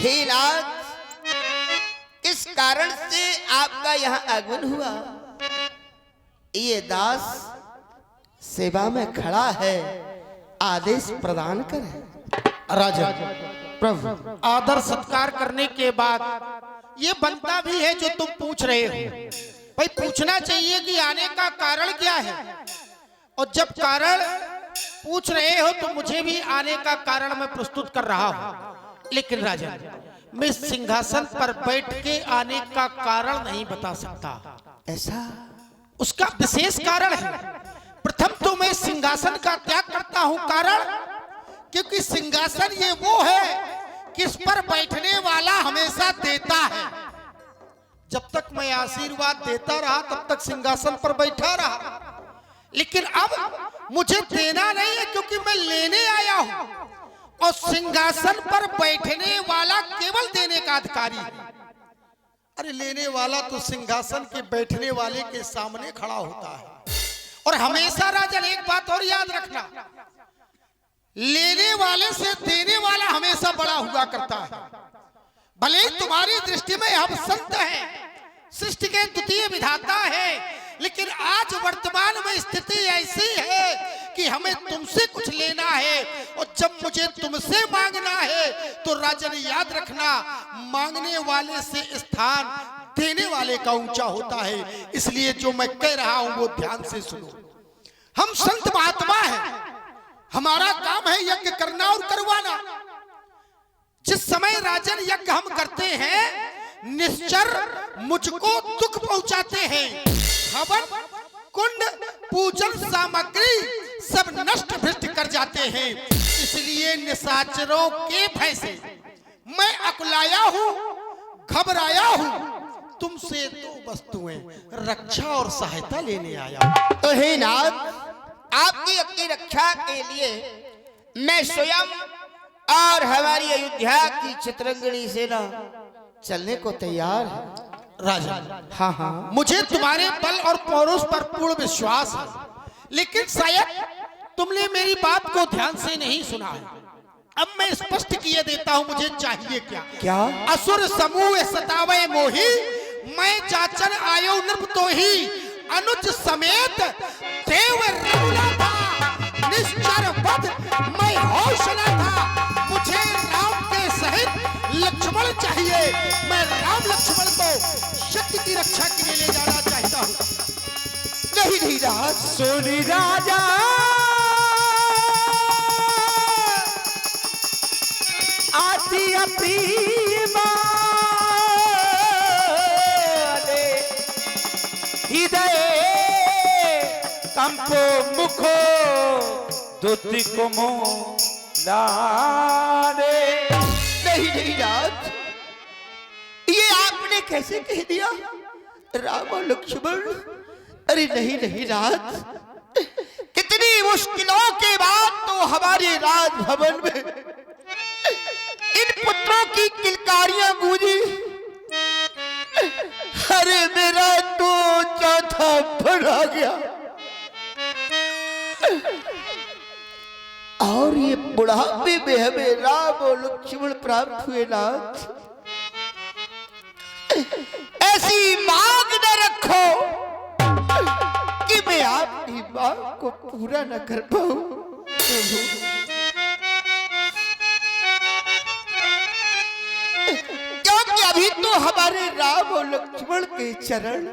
हे नाथ, किस कारण से आपका यहाँ आगमन हुआ? ये दास सेवा में खड़ा है, आदेश प्रदान करें। राजा प्रभु, आदर सत्कार करने के बाद ये बनता भी है जो तुम पूछ रहे हो। भाई पूछना चाहिए कि आने का कारण क्या है, और जब कारण पूछ रहे हो तो मुझे भी आने का कारण मैं प्रस्तुत कर रहा हूं। लेकिन राजा, मैं सिंहासन पर बैठ के आने का कारण नहीं बता सकता। ऐसा? उसका विशेष कारण है। प्रथम तो मैं सिंहासन का त्याग करता हूं, कारण क्योंकि सिंहासन ये वो है किस पर बैठने वाला हमेशा देता है। जब तक मैं आशीर्वाद देता रहा तब तक सिंहासन पर बैठा रहा, लेकिन अब मुझे देना नहीं है क्योंकि मैं लेने आया हूं, और सिंहासन पर बैठने वाला केवल देने का अधिकारी है। अरे लेने वाला तो सिंहासन के बैठने वाले के सामने खड़ा होता है। और हमेशा राजन एक बात और याद रखना, लेने वाले से देने वाला हमेशा बड़ा हुआ करता है। भले ही तुम्हारी दृष्टि में हम संत हैं, सृष्टि के द्वितीय विधाता है, लेकिन आज वर्तमान में स्थिति ऐसी है कि हमें तुमसे कुछ लेना है, और जब मुझे तुमसे मांगना है तो राजन याद रखना, मांगने वाले से स्थान देने वाले का ऊंचा होता है। इसलिए जो मैं कह रहा हूं वो ध्यान से सुनो। हम संत महात्मा हैं, हमारा काम है यज्ञ करना और करवाना। जिस समय राजन यज्ञ हम करते हैं, निश्चर मुझको दुख पहुंचाते हैं। हवन कुंड पूजन सामग्री सब नष्ट भ्रष्ट कर जाते हैं। इसलिए निशाचरों के भय से मैं अकुलाया हूं, घबराया हूं। तुमसे दो वस्तुएं, रक्षा और सहायता लेने आया। तो हे नाथ, आपकी अपनी रक्षा के लिए मैं स्वयं और हमारी अयोध्या की चित्रंगनी सेना चलने को तैयार है। राजा, हाँ हाँ, मुझे तुम्हारे बल और पौरुष पर पूर्ण विश्वास है, लेकिन शायद तुमने मेरी बात को ध्यान से नहीं सुना है। अब मैं स्पष्ट किए देता हूं मुझे चाहिए क्या। क्या? असुर समूह सतावे मोही, मैं जाचन आयो नृप तो ही, अनुज समेत देव रघुना था, निश्चर बद मैं होश न था। मुझे राम के सहित लक्ष्मण चाहिए। मैं राम लक्ष्मण को शक्ति की रक्षा के लिए ले जाना चाहता हूं। नहीं नहीं राज, सुनी राजा आती अपनी हृदय कंपो मुखो दुति को लारे। नहीं नहीं राज, ये आपने कैसे कह दिया राम और लक्ष्मण? अरे नहीं नहीं राज, कितनी मुश्किलों के बाद तो हमारे राजभवन में इन पुत्रों की किलकारियां गूंजी। अरे मेरा तो चौथा बढ़ा गया, और ये बुढ़ापे में हमें राम और लक्ष्मण प्राप्त हुए। नाथ, ऐसी मांग न रखो कि मैं आपकी मांग को पूरा न कर पाऊं। क्योंकि अभी तो हमारे राम और लक्ष्मण के चरण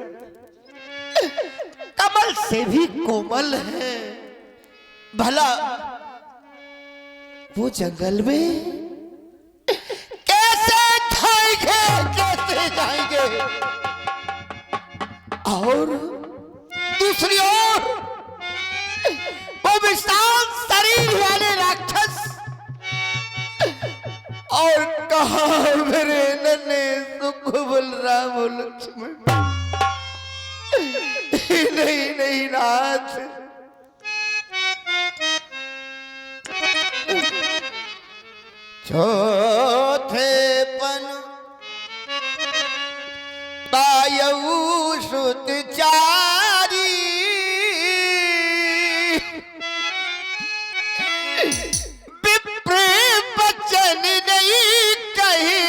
कमल से भी कोमल है। भला वो जंगल में कैसे जाएंगे? और दूसरी ओर वो विशाल शरीर वाले राक्षस, और कहा मेरे नन्हे सुखबल राम और लक्ष्मण। नहीं नहीं नाथ, चौथेपन पायऊ सुत चारी, विप्र बचन नहीं कही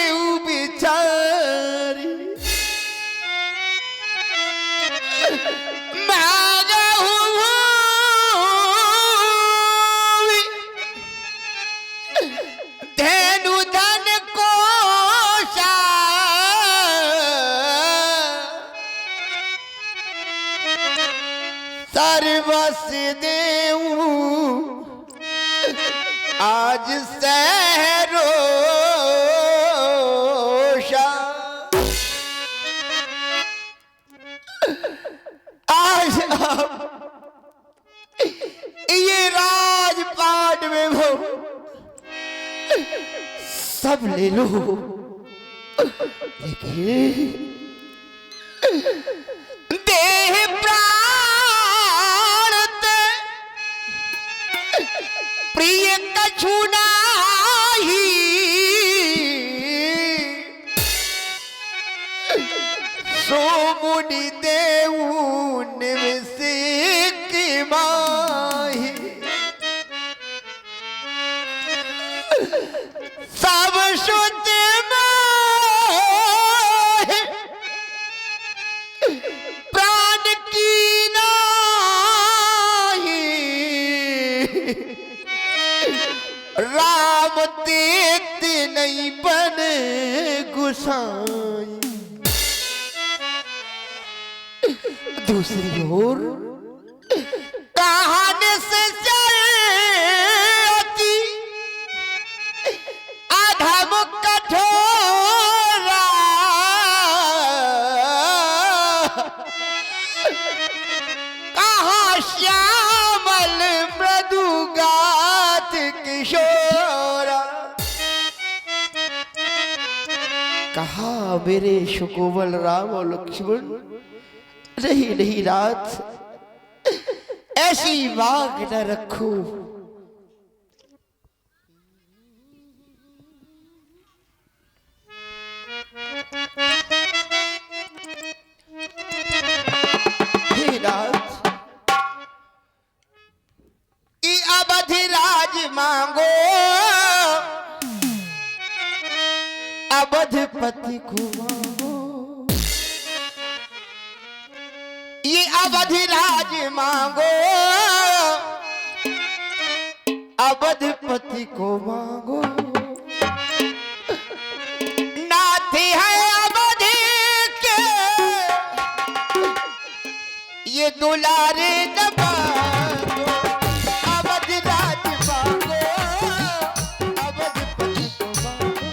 राज सहरोशा आज आप ये राजपाट में हो सब ले लो, लेकिन देह प्राण ते प्रिय कछु नाही, सो मुनि देऊ निवस की माही, सब शुद्ध प्राण की नाही, राम तीर्थ नहीं बन गुसाई। दूसरी ओर कहानी से चलती अधम कठोरा, कहाँ श्यामल मृदुगात किशोरा, कहा मेरे सुकोमल राम और लक्ष्मण, नहीं नहीं रात ऐसी वाग न रखो। हे रात कि अवधि राज मांगो, अवधपति को मांगो, ये अवधि राज मांगो, अवधपति को मांगो, नाथ है अवधि के ये दुलारे दबाओ, अवधि राज मांगो, अवधपति को मांगो।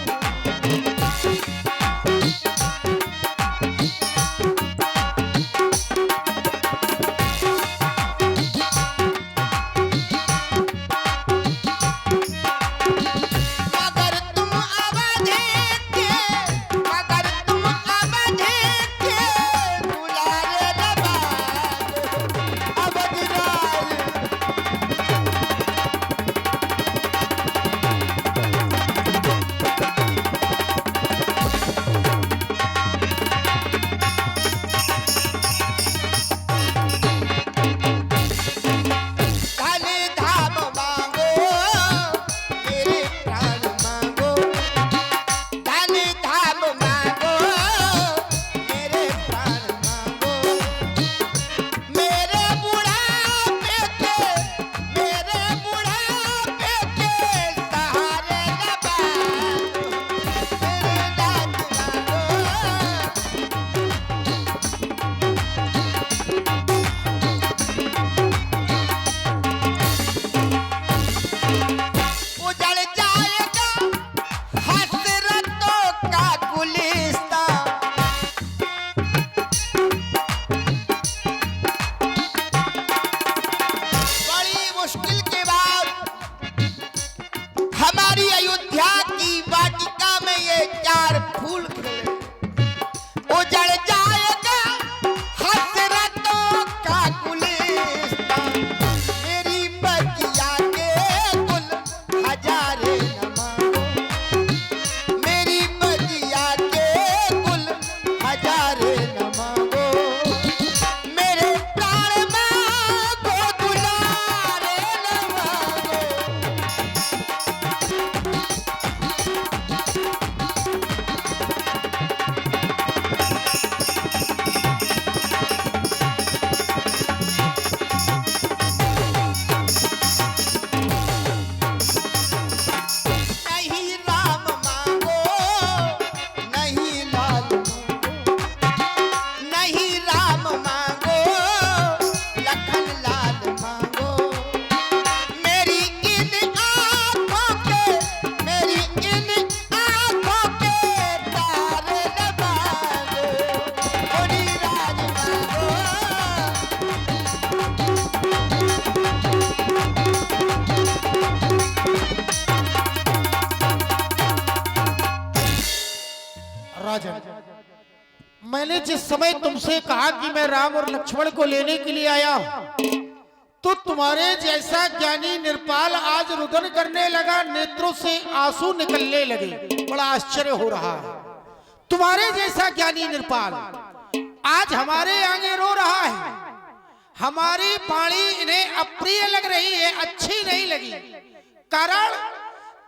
अब राजन, मैंने जिस समय तुमसे कहा कि मैं राम और लक्ष्मण को लेने के लिए आया हूं, तो तुम्हारे जैसा ज्ञानी निरपाल आज रुदन करने लगा, नेत्रों से आंसू निकलने लगे। बड़ा आश्चर्य हो रहा है। तुम्हारे जैसा ज्ञानी निरपाल आज हमारे आगे रो रहा है। हमारी वाणी इन्हें अप्रिय लग रही है, अच्छी नहीं लगी। कारण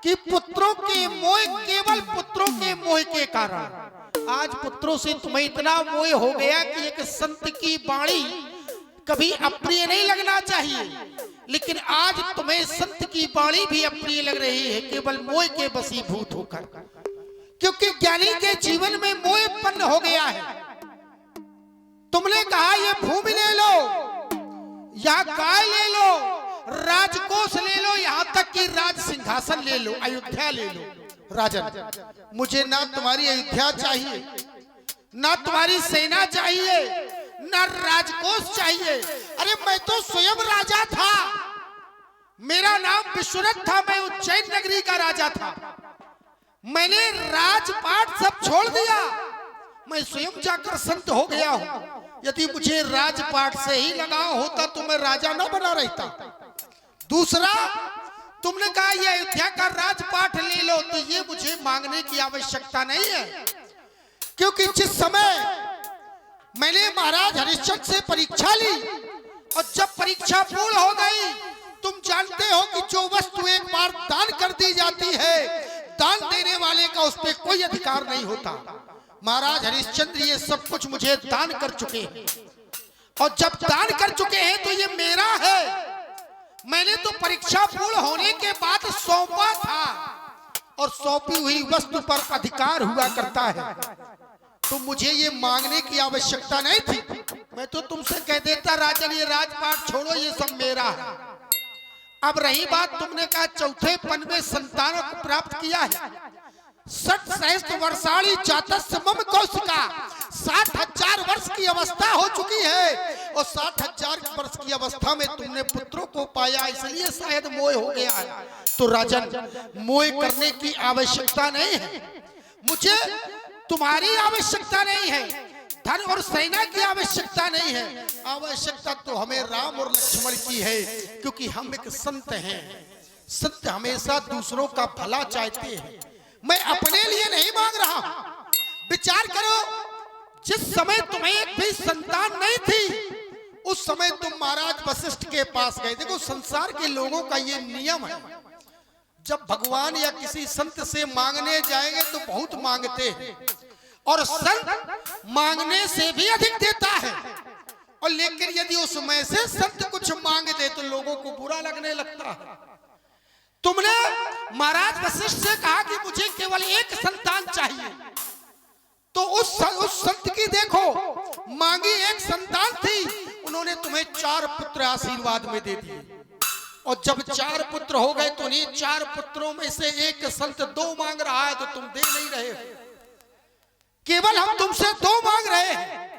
कि पुत्रों के मोह, केवल पुत्रों के मोह के कारण आज पुत्रों से तुम्हें इतना मोह हो गया कि एक संत की वाणी कभी अप्रिय नहीं लगना चाहिए, लेकिन आज तुम्हें संत की वाणी भी अप्रिय लग रही है, केवल मोह के वशीभूत होकर। क्योंकि ज्ञानी के जीवन में मोह उत्पन्न हो गया है। तुमने कहा ये भूमि ले लो या गाय ले लो, राजकोष ले लो, यहां तक कि राज सिंहासन ले लो, अयोध्या ले लो। राजन, मुझे ना तुम्हारी अयोध्या चाहिए, ना तुम्हारी सेना चाहिए, ना राजकोष चाहिए। अरे मैं तो स्वयं राजा था, मेरा नाम विश्वनाथ था, मैं उज्जैन नगरी का राजा था। मैंने राजपाट सब छोड़ दिया, मैं स्वयं जाकर संत हो गया हूं। यदि मुझे राजपाट से ही लगाव होता तो मैं राजा न बना रहता। दूसरा, तुमने कहा ये अयोध्या का राजपाट ले लो, तो ये मुझे मांगने की आवश्यकता नहीं है। क्योंकि जिस समय मैंने महाराज हरिश्चंद्र से परीक्षा ली और जब परीक्षा पूर्ण हो गई, तुम जानते हो कि जो वस्तु एक बार दान कर दी जाती है, दान देने वाले का उस पर कोई अधिकार नहीं होता। महाराज हरिश्चंद्र ये सब कुछ मुझे दान कर चुके हैं, और जब दान कर चुके हैं तो ये मेरा है। मैंने तो परीक्षा पूर्ण होने के बाद सौंपा था, और सौंपी हुई वस्तु पर अधिकार हुआ करता है, तो मुझे ये मांगने की आवश्यकता नहीं थी। मैं तो तुमसे कह देता राजन ये राजपाट छोड़ो, ये सब मेरा है। अब रही बात, तुमने कहा चौथे पन में संतानों को प्राप्त किया है। 60 सहस्त्र वर्षाणी जातस्य मम कौशिका, 60,000 वर्ष की अवस्था हो चुकी है, और 60,000 वर्ष की अवस्था में तुमने पुत्रों को पाया, इसलिए शायद मोह हो गया है। तो राजन, मोह करने की आवश्यकता नहीं है, मुझे तुम्हारी आवश्यकता नहीं है, धन और सेना की आवश्यकता नहीं है। आवश्यकता तो हमें राम और लक्ष्मण की है, क्योंकि हम एक संत हैं। संत हमेशा दूसरों का भला चाहते हैं। मैं अपने लिए नहीं मांग रहा हूं। विचार करो, जिस समय तुम्हें एक भी संतान नहीं थी, उस समय तुम महाराज वशिष्ठ के पास गए। देखो, संसार के लोगों का ये नियम है, जब भगवान या किसी संत से मांगने जाएंगे तो बहुत मांगते हैं, और संत मांगने से भी अधिक देता है। और लेकिन यदि उसमें से संत कुछ मांग दे तो लोगों को बुरा लगने लगता है। तुमने महाराज वशिष्ठ से कहा कि मुझे केवल एक संतान चाहिए, तो उस संत की देखो, मांगी एक संतान थी, उन्होंने तुम्हें 4 पुत्र आशीर्वाद में दे दिए। और जब 4 पुत्र हो गए तो उन्हीं 4 पुत्रों में से एक संत 2 मांग रहा है, तो तुम दे नहीं रहे हो। केवल हम तुमसे 2 मांग रहे हैं,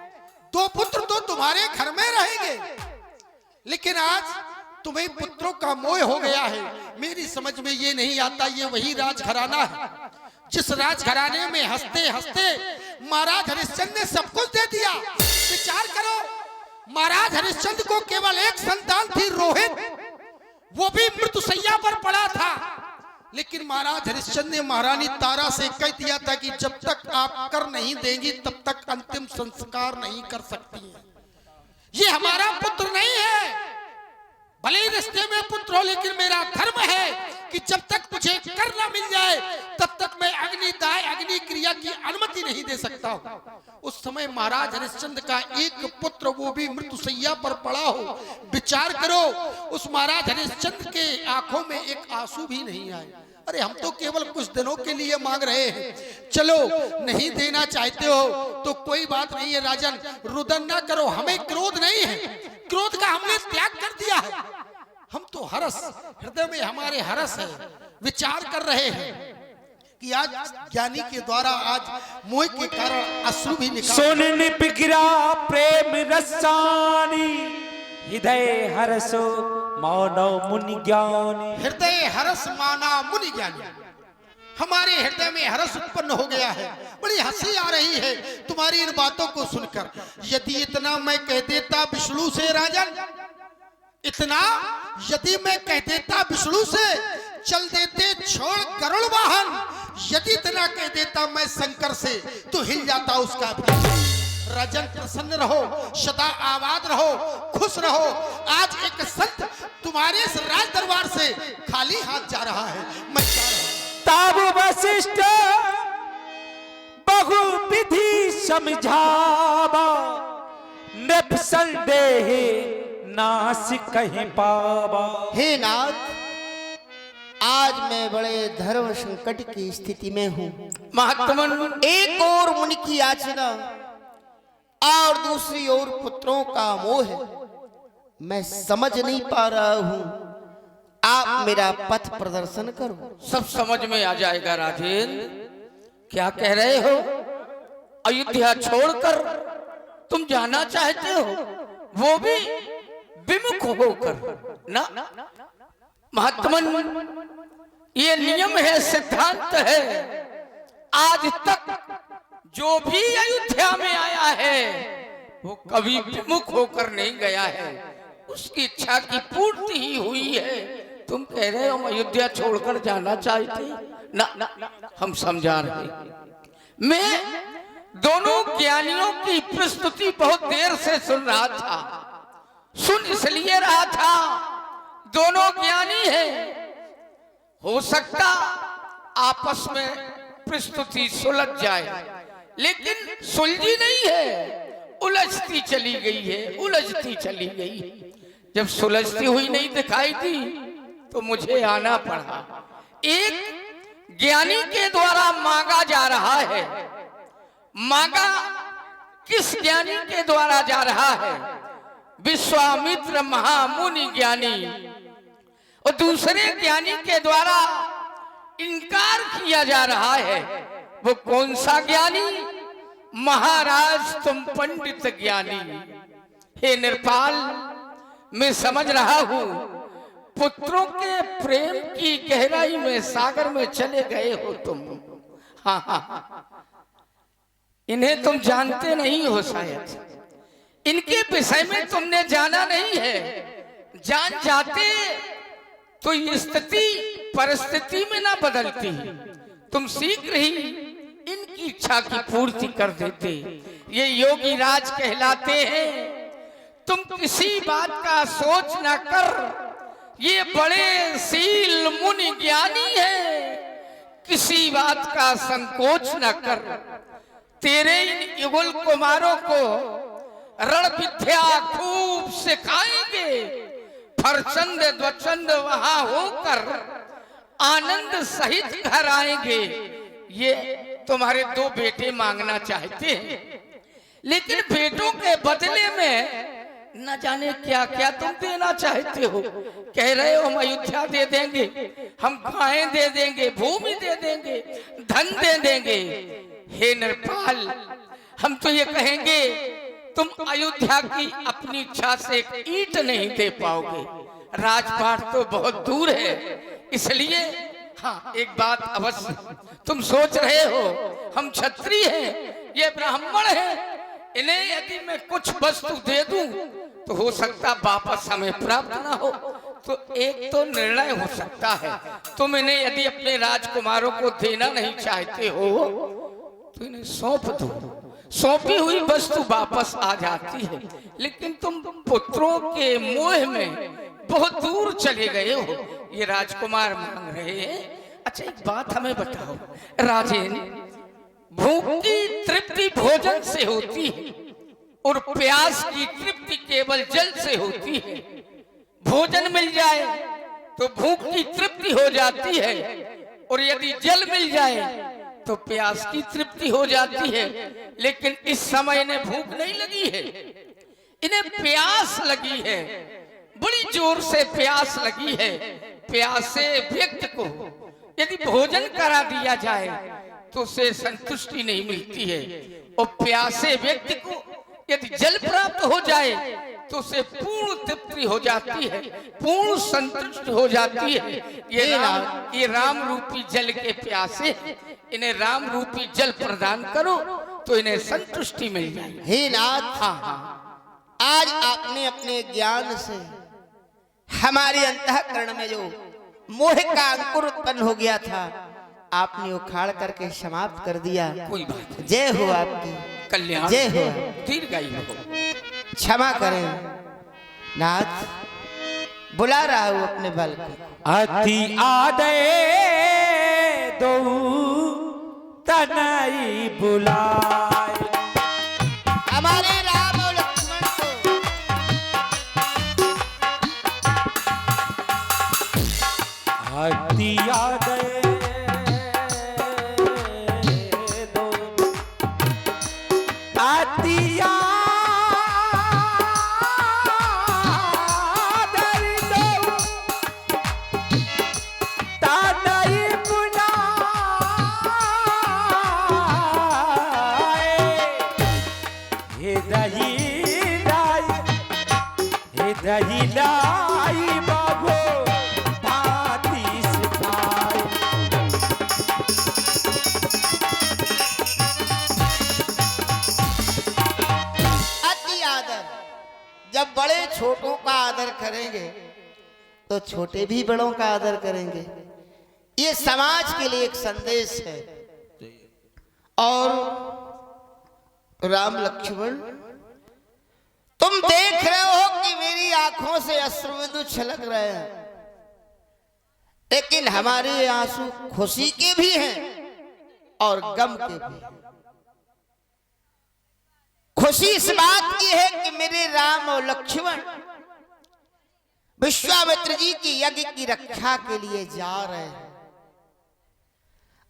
2 पुत्र तो तुम्हारे घर में रहेंगे, लेकिन आज तुम्हें पुत्रों का मोह हो गया है। मेरी समझ में ये नहीं आता, ये वही राजघराना है जिस राजघराने में हंसते हंसते महाराज हरिश्चंद्र ने सब कुछ दे दिया। विचार करो, महाराज हरिश्चंद्र को केवल एक संतान थी, रोहित, वो भी मृत्युशैया पर पड़ा था, लेकिन महाराज हरिश्चंद्र ने महारानी तारा से कह दिया था कि जब तक आप कर नहीं देंगी तब तक अंतिम संस्कार नहीं कर सकती। ये हमारा पुत्र नहीं है, भले ही रिश्ते में पुत्र हो, लेकिन मेरा धर्म है कि जब तक मुझे कर न मिल जाए तब तक मैं अग्निदाय अग्नि क्रिया की अनुमति नहीं दे सकता हूं। उस समय महाराज हरिश्चंद्र का एक पुत्र, वो भी मृत्युशैया पर पड़ा हो। विचार करो, उस महाराज हरिश्चंद्र के आंखों में एक आंसू भी नहीं आए। अरे हम तो केवल कुछ दिनों के लिए मांग रहे हैं, चलो नहीं देना चाहते हो तो कोई बात नहीं है राजन, रुदन ना करो। हमें क्रोध नहीं है, क्रोध का हमने त्याग कर दिया है। हम तो हरस, हृदय में हमारे हरस है। विचार कर रहे हैं कि आज ज्ञानी के द्वारा आज मोह के कारण अश्रु भी निकल, सोने पिघरा प्रेम रसानी, हृदय हरसो मानव मुनि ज्ञानी। हृदय हरस माना मुनि ज्ञानी। हमारे हृदय में हर्ष उत्पन्न हो गया है, बड़ी हंसी आ रही है तुम्हारी इन बातों को सुनकर। यदि इतना मैं कह देता विष्णु से राजन, इतना यदि मैं कह देता विष्णु से, चल देते छोड़ गरुड़ वाहन, यदि इतना कह देता मैं शंकर से, तो हिल जाता उसका भी। राजन प्रसन्न रहो, सदा आबाद रहो, खुश रहो। आज एक संत तुम्हारे इस राज दरबार से खाली हाथ जा रहा है, मैं जा रहा हूं। तब वशिष्ठ बहुविधि समझावा, नृप संदेह नास कहीं पावा। हे नाथ, आज मैं बड़े धर्म संकट की स्थिति में हूँ। महात्मन, एक और मुनि की याचना और दूसरी ओर पुत्रों का मोह है। मैं समझ नहीं पा रहा हूँ, आप मेरा पथ प्रदर्शन करो। सब समझ में आ जाएगा राजेंद्र। क्या कह रहे हो? अयोध्या छोड़कर तुम जाना चाहते हो, वो भी विमुख होकर ना? महात्मन, ये नियम है, सिद्धांत है। आज तक जो भी अयोध्या में आया है वो कभी विमुख होकर नहीं गया है, उसकी इच्छा की पूर्ति ही हुई है। तुम कह रहे हो हम अयोध्या छोड़कर जाना चाहते? ना, हम समझा रहे। मैं दोनों ज्ञानियों की प्रस्तुति बहुत देर से सुन रहा था। सुन इसलिए रहा था, दोनों ज्ञानी हैं, हो सकता आपस में प्रस्तुति सुलझ जाए, लेकिन सुलझी नहीं है, उलझती चली गई है, उलझती चली गई। जब सुलझती हुई नहीं दिखाई दी तो मुझे आना पड़ा। एक ज्ञानी के द्वारा मांगा जा रहा है। मांगा किस ज्ञानी के द्वारा जा रहा है? विश्वामित्र महामुनि ज्ञानी, और दूसरे ज्ञानी के द्वारा इनकार किया जा रहा है। वो कौन सा ज्ञानी? महाराज तुम पंडित ज्ञानी। हे नृपाल, मैं समझ रहा हूं पुत्रों के प्रेम की गहराई में, सागर में चले गए हो तुम। हाँ, इन्हें तुम जानते नहीं हो शायद, इनके विषय में तुमने जाना नहीं है। जान जाते तो स्थिति परिस्थिति में ना बदलती, तुम शीघ्र ही इनकी इच्छा की पूर्ति कर देते। ये योगी राज कहलाते हैं। तुम किसी बात का सोच ना कर, ये बड़े शील मुनि ज्ञानी है, किसी बात का संकोच न कर। तेरे इन युगल कुमारों को रण विद्या खूब सिखाएंगे। फरचंद द्वचंद वहां होकर आनंद सहित घर आएंगे। ये तुम्हारे 2 बेटे मांगना चाहते हैं, लेकिन बेटों के बदले में न जाने क्या क्या तुम देना चाहते हो। कह रहे हो हम अयोध्या दे देंगे, हम गायें दे देंगे, भूमि दे देंगे, धन दे देंगे। हे नृपाल, हम तो ये कहेंगे तुम अयोध्या की अपनी इच्छा से एक ईंट नहीं दे पाओगे। राजपाट तो बहुत दूर है, इसलिए हाँ, एक बात अवश्य तुम सोच रहे हो, हम क्षत्रिय हैं, ये ब्राह्मण हैं, इन्हें यदि मैं कुछ वस्तु दे दूं तो हो सकता वापस हमें प्राप्त ना हो। तो एक तो निर्णय हो सकता है, तुम इन्हें यदि अपने राजकुमारों को देना नहीं चाहते हो तो इन्हें सौंप दो। सौंपी हुई वस्तु वापस आ जाती है, लेकिन तुम पुत्रों के मोह में बहुत दूर चले गए हो। ये राजकुमार मांग रहे हैं। अच्छा, एक बात हमें बताओ राजेन, भूख की तृप्ति भोजन से होती है और प्यास की तृप्ति केवल जल से होती है। भोजन मिल जाए तो भूख की तृप्ति हो जाती है, और यदि जल मिल जाए तो प्यास की तृप्ति हो जाती है। लेकिन इस समय इन्हें भूख नहीं लगी है, इन्हें प्यास लगी है, बड़ी जोर से प्यास लगी है। प्यासे व्यक्ति को यदि भोजन करा दिया जाए तो उसे संतुष्टि नहीं मिलती है, और प्यासे व्यक्ति को यदि जल प्राप्त हो जाए तो उसे पूर्ण तृप्ति हो जाती है, पूर्ण संतुष्ट हो जाती है। ये राम रूपी जल के प्यासे, इन्हें राम रूपी जल प्रदान करो तो इन्हें संतुष्टि मिल जाएगी। हे नाथ, हाँ हाँ, आज आपने अपने ज्ञान से हमारे अंतःकरण में जो मोह का अंकुर उत्पन्न हो गया था, आपने उखाड़ करके समाप्त कर दिया। कोई बात नहीं। जय हो आपकी, कल्याण जय हो। दीर्घायु हो। क्षमा करें नाथ, बुला रहा हूं अपने बल को। अति आदे दो तनई बुलाए, हमारे राम और लक्ष्मण को अति आदे दो, अति रही लाई बाबो भाती सिखाए। अति आदर, जब बड़े छोटों का आदर करेंगे तो छोटे भी बड़ों का आदर करेंगे। ये समाज के लिए एक संदेश है। और राम लक्ष्मण, तुम देख रहे हो कि मेरी आंखों से अश्रुबिंदु छलक रहे हैं, लेकिन हमारे आंसू खुशी के भी हैं और गम के भी। खुशी इस बात की है कि मेरे राम और लक्ष्मण विश्वामित्र जी की यज्ञ की रक्षा के लिए जा रहे हैं,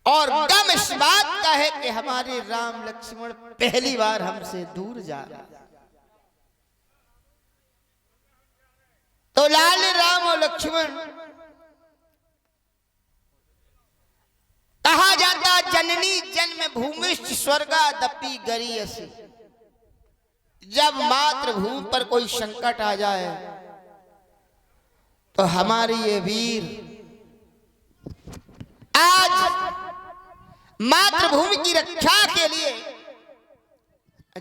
और गम इस बात का है कि हमारे राम लक्ष्मण पहली बार हमसे दूर जा रहे हैं। तो लाल राम और लक्ष्मण, कहा जाता जननी जन्म भूमिष्ठ स्वर्गादपि गरीयसी। जब मातृभूमि पर कोई संकट आ जाए तो हमारे ये वीर आज मातृभूमि की रक्षा के लिए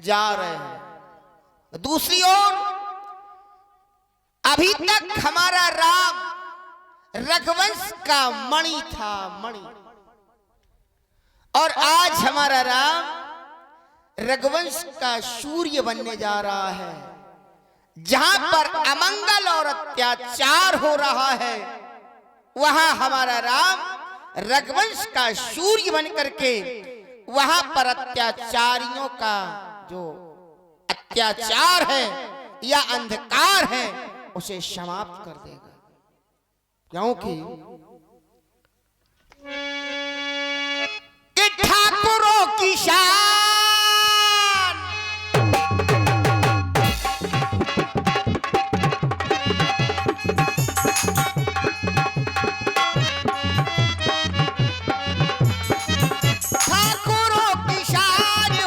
जा रहे हैं। दूसरी ओर अभी तक हमारा राम रघुवंश का मणि था, मणि, और आज हमारा राम रघुवंश का सूर्य बनने जा रहा है। जहां पर अमंगल और अत्याचार हो रहा है, वहां हमारा राम रघुवंश का सूर्य बन करके वहां पर अत्याचारियों का जो अत्याचार है या अंधकार है उसे समाप्त कर देगा। क्योंकि ठाकुरों की शान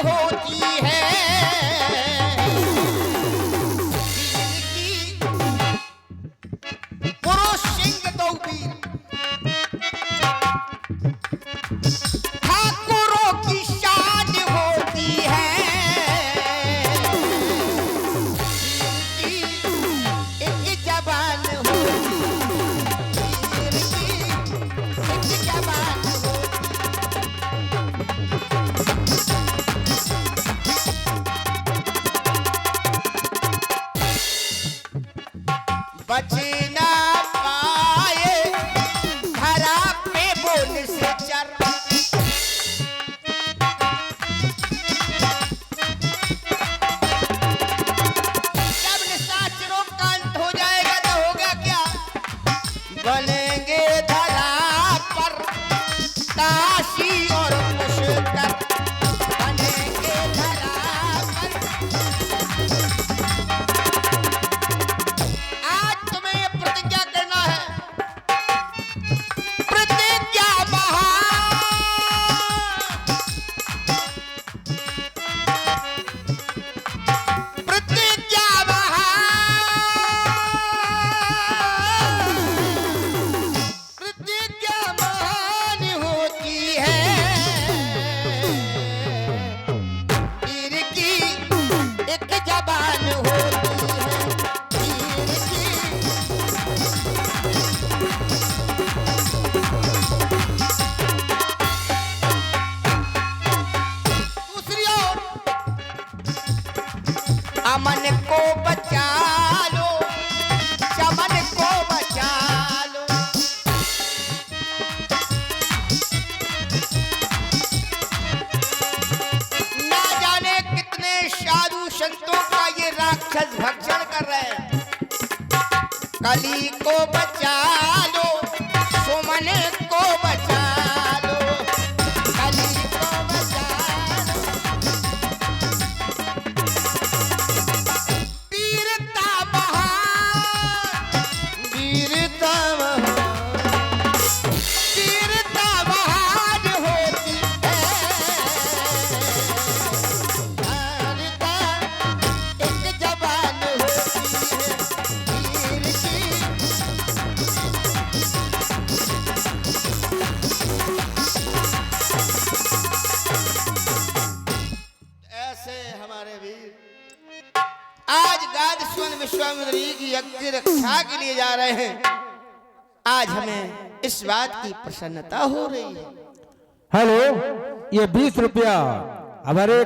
होती है, पुरुष सिंह दो वीर चमन को बचा लो, चमन को बचा लो। ना जाने कितने साधु संतों का ये राक्षस भक्षण कर रहे हैं। कली को बचा लो, सुमन को बचा लो, कली को बचा लो। वीरता बहार, वीरता बहार, वीरता बहार होती है। वीरता एक जवान होती है, वीर की। ऐसे हमारे वीर आज गादस्वन विश्वामित्री की यज्ञ रक्षा के लिए जा रहे हैं। आज हमें इस बात की प्रसन्नता हो रही है। हेलो, ये 20 रुपया हमारे